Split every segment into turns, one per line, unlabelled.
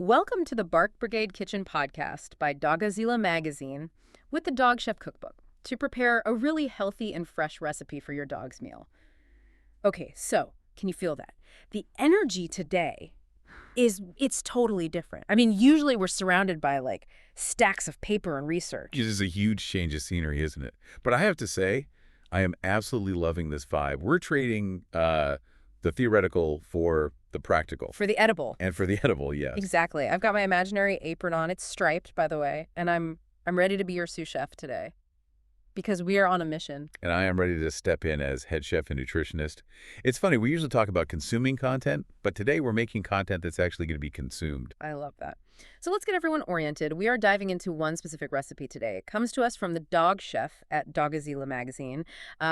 Welcome to the Bark Brigade Kitchen Podcast by Dogazilla Magazine with the Dog Chef Cookbook to prepare a really healthy and fresh recipe for your dog's meal. Okay, so can you feel that? The energy today it's totally different. I mean, usually we're surrounded by like stacks of paper and research.
It is a huge change of scenery, isn't it? But I have to say, I am absolutely loving this vibe. We're trading the theoretical for the practical.
For the edible.
And for the edible, yes.
Exactly. I've got my imaginary apron on. It's striped, by the way, and I'm ready to be your sous chef today because we are on a mission.
And I am ready to step in as head chef and nutritionist. It's funny, we usually talk about consuming content, but today we're making content that's actually going to be consumed.
I love that. So let's get everyone oriented. We are diving into one specific recipe today. It comes to us from the Dog Chef at Dogazilla Magazine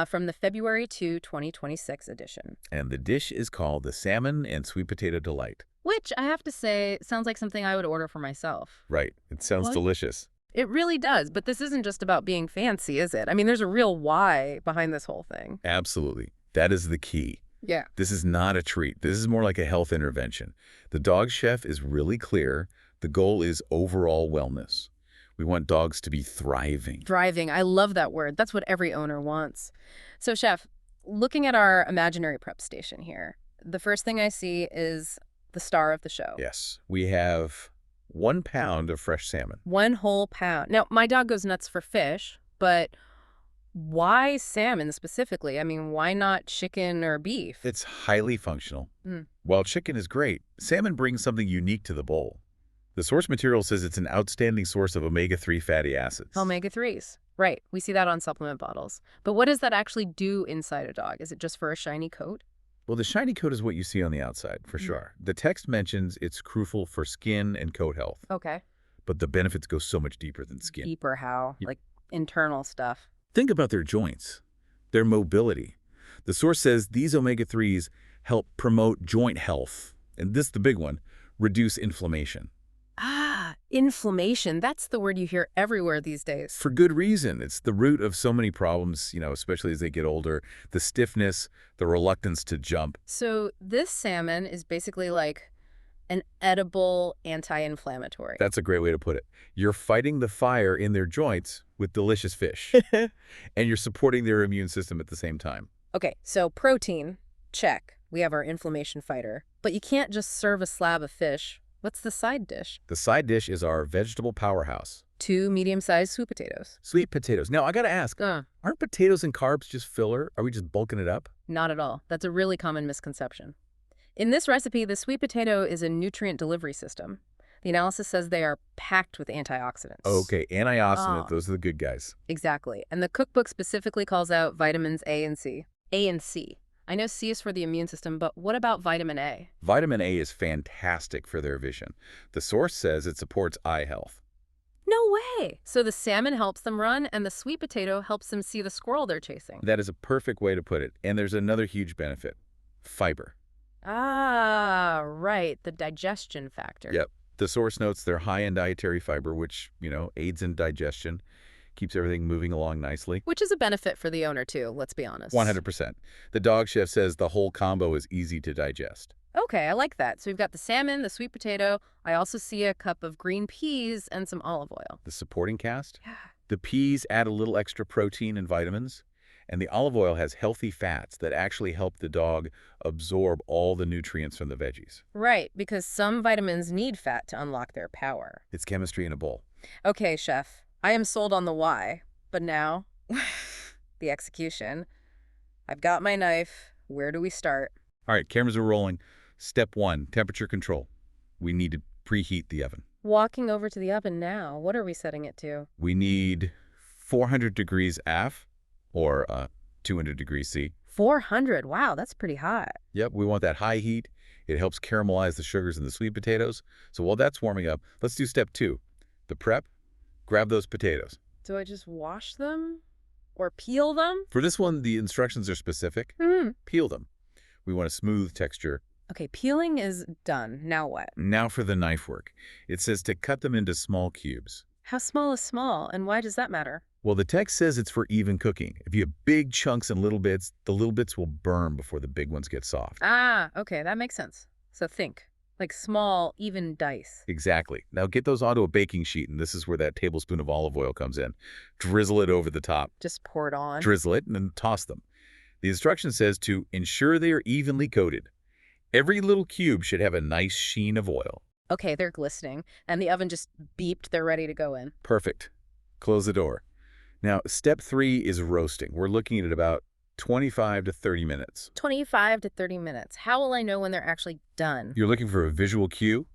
from the February 2, 2026 edition.
And the dish is called the Salmon and Sweet Potato Delight.
Which, I have to say, sounds like something I would order for myself.
Right. It sounds delicious.
It really does, but this isn't just about being fancy, is it? I mean, there's a real why behind this whole thing.
Absolutely. That is the key.
Yeah.
This is not a treat. This is more like a health intervention. The Dog Chef is really clear. The goal is overall wellness. We want dogs to be thriving.
Thriving. I love that word. That's what every owner wants. So, Chef, looking at our imaginary prep station here, the first thing I see is the star of the show.
Yes. We have 1 pound of fresh salmon.
1 whole pound. Now, my dog goes nuts for fish, but why salmon specifically? I mean, why not chicken or beef?
It's highly functional. While chicken is great, salmon brings something unique to the bowl. The source material says it's an outstanding source of omega-3 fatty acids.
Omega-3s. Right. We see that on supplement bottles. But what does that actually do inside a dog? Is it just for a shiny coat?
Well, the shiny coat is what you see on the outside, for sure. The text mentions it's crucial for skin and coat health.
Okay.
But the benefits go so much deeper than skin.
Deeper how? Like internal stuff.
Think about their joints, their mobility. The source says these omega-3s help promote joint health. And this, the big one, reduce inflammation.
Ah, inflammation. That's the word you hear everywhere these days.
For good reason. It's the root of so many problems, especially as they get older. The stiffness, the reluctance to jump.
So this salmon is basically like an edible anti-inflammatory.
That's a great way to put it. You're fighting the fire in their joints with delicious fish. And you're supporting their immune system at the same time.
Okay, so protein, check. We have our inflammation fighter. But you can't just serve a slab of fish. What's the side dish?
The side dish is our vegetable powerhouse.
2 medium-sized sweet potatoes.
Sweet potatoes. Now, I got to ask, aren't potatoes and carbs just filler? Are we just bulking it up?
Not at all. That's a really common misconception. In this recipe, the sweet potato is a nutrient delivery system. The analysis says they are packed with antioxidants.
Okay, antioxidants, those are the good guys.
Exactly. And the cookbook specifically calls out vitamins A and C. A and C. I know C is for the immune system, but what about vitamin A?
Vitamin A is fantastic for their vision. The source says it supports eye health.
No way! So the salmon helps them run, and the sweet potato helps them see the squirrel they're chasing.
That is a perfect way to put it. And there's another huge benefit. Fiber.
Ah, right. The digestion factor.
Yep. The source notes they're high in dietary fiber, which, aids in digestion, keeps everything moving along nicely.
Which is a benefit for the owner, too, let's be honest.
100%. The Dog Chef says the whole combo is easy to digest.
Okay, I like that. So we've got the salmon, the sweet potato. I also see a cup of green peas and some olive oil.
The supporting cast?
Yeah.
The peas add a little extra protein and vitamins. And the olive oil has healthy fats that actually help the dog absorb all the nutrients from the veggies.
Right, because some vitamins need fat to unlock their power.
It's chemistry in a bowl.
Okay, Chef. I am sold on the why, but now, the execution. I've got my knife. Where do we start?
All right, cameras are rolling. Step 1, temperature control. We need to preheat the oven.
Walking over to the oven now. What are we setting it to?
We need 400 degrees F or 200 degrees C.
400. Wow, that's pretty hot.
Yep, we want that high heat. It helps caramelize the sugars in the sweet potatoes. So while that's warming up, let's do step 2, the prep. Grab those potatoes.
Do I just wash them or peel them?
For this one, the instructions are specific. Peel them. We want a smooth texture.
Okay, peeling is done. Now what?
Now for the knife work. It says to cut them into small cubes.
How small is small, and why does that matter?
Well, the text says it's for even cooking. If you have big chunks and little bits, the little bits will burn before the big ones get soft.
Ah, okay, that makes sense. So think. Like small, even dice.
Exactly. Now get those onto a baking sheet, and this is where that tablespoon of olive oil comes in. Drizzle it over the top.
Just pour it on.
Drizzle it and then toss them. The instruction says to ensure they are evenly coated. Every little cube should have a nice sheen of oil.
Okay, they're glistening, and the oven just beeped. They're ready to go in.
Perfect. Close the door. Now, step 3 is roasting. We're looking at about 25 to 30 minutes.
25 to 30 minutes. How will I know when they're actually done?
You're looking for a visual cue.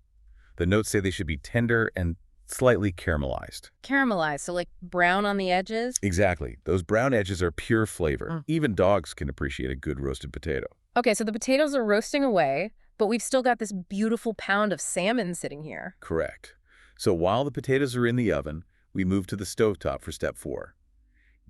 The notes say they should be tender and slightly caramelized.
Caramelized, so like brown on the edges?
Exactly. Those brown edges are pure flavor. Even dogs can appreciate a good roasted potato.
Okay, so the potatoes are roasting away, but we've still got this beautiful pound of salmon sitting here.
Correct. So while the potatoes are in the oven, we move to the stovetop for step 4.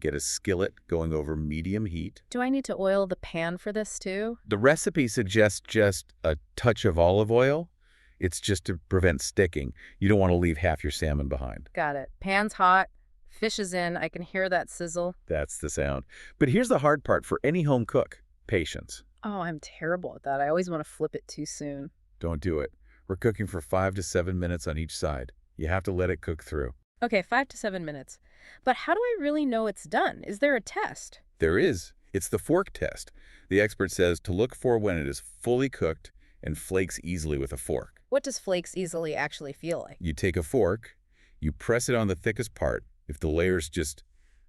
Get a skillet going over medium heat.
Do I need to oil the pan for this too?
The recipe suggests just a touch of olive oil. It's just to prevent sticking. You don't want to leave half your salmon behind.
Got it. Pan's hot, fish is in, I can hear that sizzle.
That's the sound. But here's the hard part for any home cook: patience.
Oh, I'm terrible at that. I always want to flip it too soon.
Don't do it. We're cooking for 5 to 7 minutes on each side. You have to let it cook through.
Okay, 5 to 7 minutes. But how do I really know it's done? Is there a test?
There is. It's the fork test. The expert says to look for when it is fully cooked and flakes easily with a fork.
What does flakes easily actually feel like?
You take a fork, you press it on the thickest part. If the layers just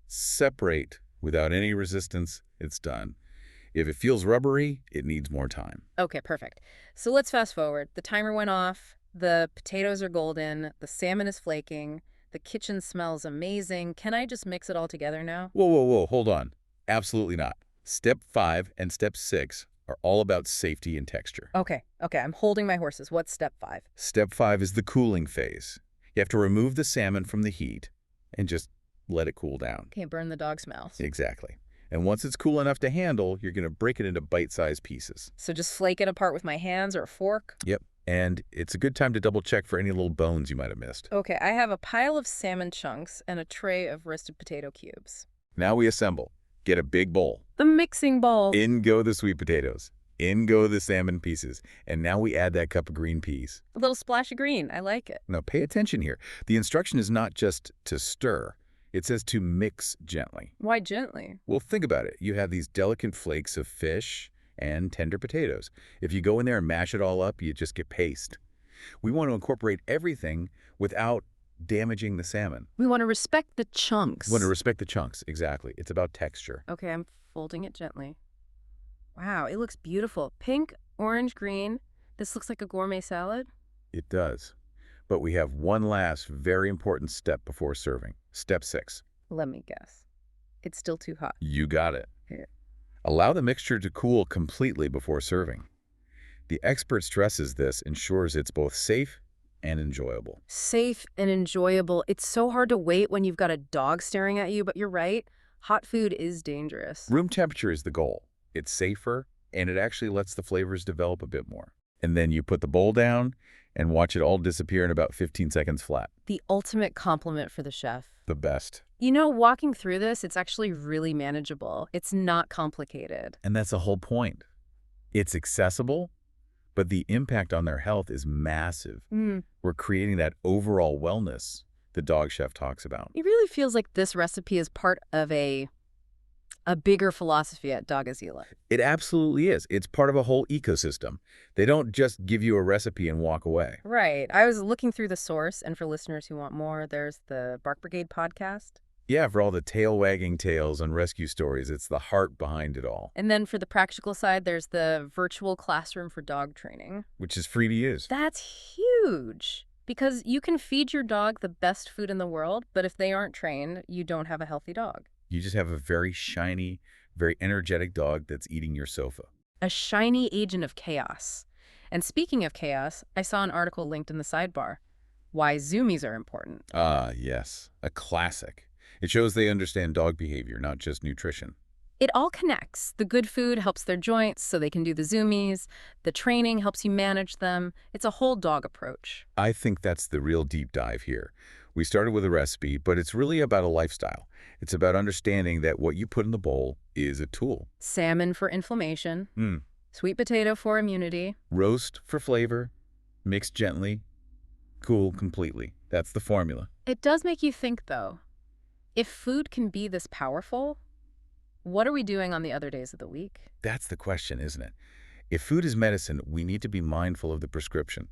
separate without any resistance, it's done. If it feels rubbery, it needs more time.
Okay, perfect. So let's fast forward. The timer went off, the potatoes are golden, the salmon is flaking, the kitchen smells amazing. Can I just mix it all together now?
Whoa, whoa, whoa, hold on. Absolutely not. Step 5 and step 6 are all about safety and texture.
Okay, I'm holding my horses. What's step 5?
Step 5 is the cooling phase. You have to remove the salmon from the heat and just let it cool down.
Okay, burn the dog's mouth.
Exactly. And once it's cool enough to handle, you're going to break it into bite-sized pieces.
So just flake it apart with my hands or a fork?
Yep. And it's a good time to double-check for any little bones you might have missed.
Okay, I have a pile of salmon chunks and a tray of roasted potato cubes.
Now we assemble. Get a big bowl.
The mixing bowl.
In go the sweet potatoes. In go the salmon pieces. And now we add that cup of green peas.
A little splash of green. I like it.
Now pay attention here. The instruction is not just to stir. It says to mix gently.
Why gently?
Well, think about it. You have these delicate flakes of fish and tender potatoes. If you go in there and mash it all up, you just get paste. We want to incorporate everything without damaging the salmon.
We want to respect the chunks.
We want to respect the chunks, exactly. It's about texture.
Okay, I'm folding it gently. Wow, it looks beautiful. Pink, orange, green. This looks like a gourmet salad.
It does. But we have one last very important step before serving. Step 6.
Let me guess. It's still too hot.
You got it.
Here.
Allow the mixture to cool completely before serving. The expert stresses this ensures it's both safe and enjoyable.
Safe and enjoyable. It's so hard to wait when you've got a dog staring at you, but you're right. Hot food is dangerous.
Room temperature is the goal. It's safer, and it actually lets the flavors develop a bit more. And then you put the bowl down and watch it all disappear in about 15 seconds flat.
The ultimate compliment for the chef.
The best.
You know, walking through this, it's actually really manageable. It's not complicated.
And that's the whole point. It's accessible, but the impact on their health is massive. We're creating that overall wellness the dog chef talks about.
It really feels like this recipe is part of a bigger philosophy at Dogazilla.
It absolutely is. It's part of a whole ecosystem. They don't just give you a recipe and walk away.
Right. I was looking through the source, and for listeners who want more, there's the Bark Brigade podcast.
Yeah, for all the tail-wagging tales and rescue stories, it's the heart behind it all.
And then for the practical side, there's the virtual classroom for dog training.
Which is free to use.
That's huge. Because you can feed your dog the best food in the world, but if they aren't trained, you don't have a healthy dog.
You just have a very shiny, very energetic dog that's eating your sofa.
A shiny agent of chaos. And speaking of chaos, I saw an article linked in the sidebar. Why zoomies are important.
Ah, yes. A classic. It shows they understand dog behavior, not just nutrition.
It all connects. The good food helps their joints so they can do the zoomies. The training helps you manage them. It's a whole dog approach.
I think that's the real deep dive here. We started with a recipe, but it's really about a lifestyle. It's about understanding that what you put in the bowl is a tool.
Salmon for inflammation. Sweet potato for immunity.
Roast for flavor. Mix gently, cool completely. That's the formula.
It does make you think, though. If food can be this powerful, what are we doing on the other days of the week?
That's the question, isn't it? If food is medicine, we need to be mindful of the prescription.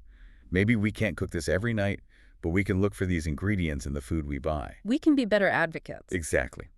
Maybe we can't cook this every night, but we can look for these ingredients in the food we buy.
We can be better advocates.
Exactly.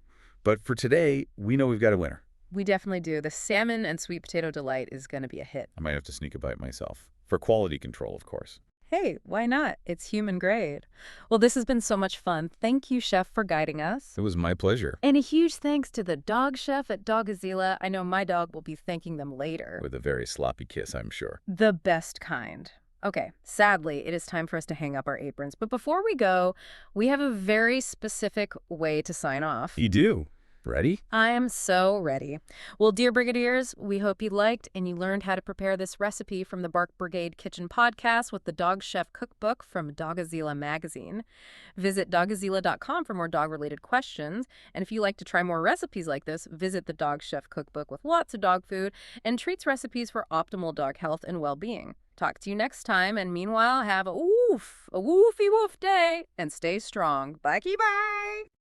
But for today, we know we've got a winner.
We definitely do. The salmon and sweet potato delight is going to be a hit.
I might have to sneak a bite myself. For quality control, of course.
Hey, why not? It's human grade. Well, this has been so much fun. Thank you, Chef, for guiding us.
It was my pleasure.
And a huge thanks to the dog chef at Dogazilla. I know my dog will be thanking them later.
With a very sloppy kiss, I'm sure.
The best kind. Okay, sadly, it is time for us to hang up our aprons. But before we go, we have a very specific way to sign off.
You do? Ready?
I am so ready. Well, dear Brigadiers, we hope you liked and you learned how to prepare this recipe from the Bark Brigade Kitchen podcast with the Dog Chef Cookbook from Dogazilla magazine. Visit dogazilla.com for more dog-related questions. And if you like to try more recipes like this, visit the Dog Chef Cookbook with lots of dog food and treats recipes for optimal dog health and well-being. Talk to you next time, and meanwhile, have a woofy woof day and stay strong. Bye, bye.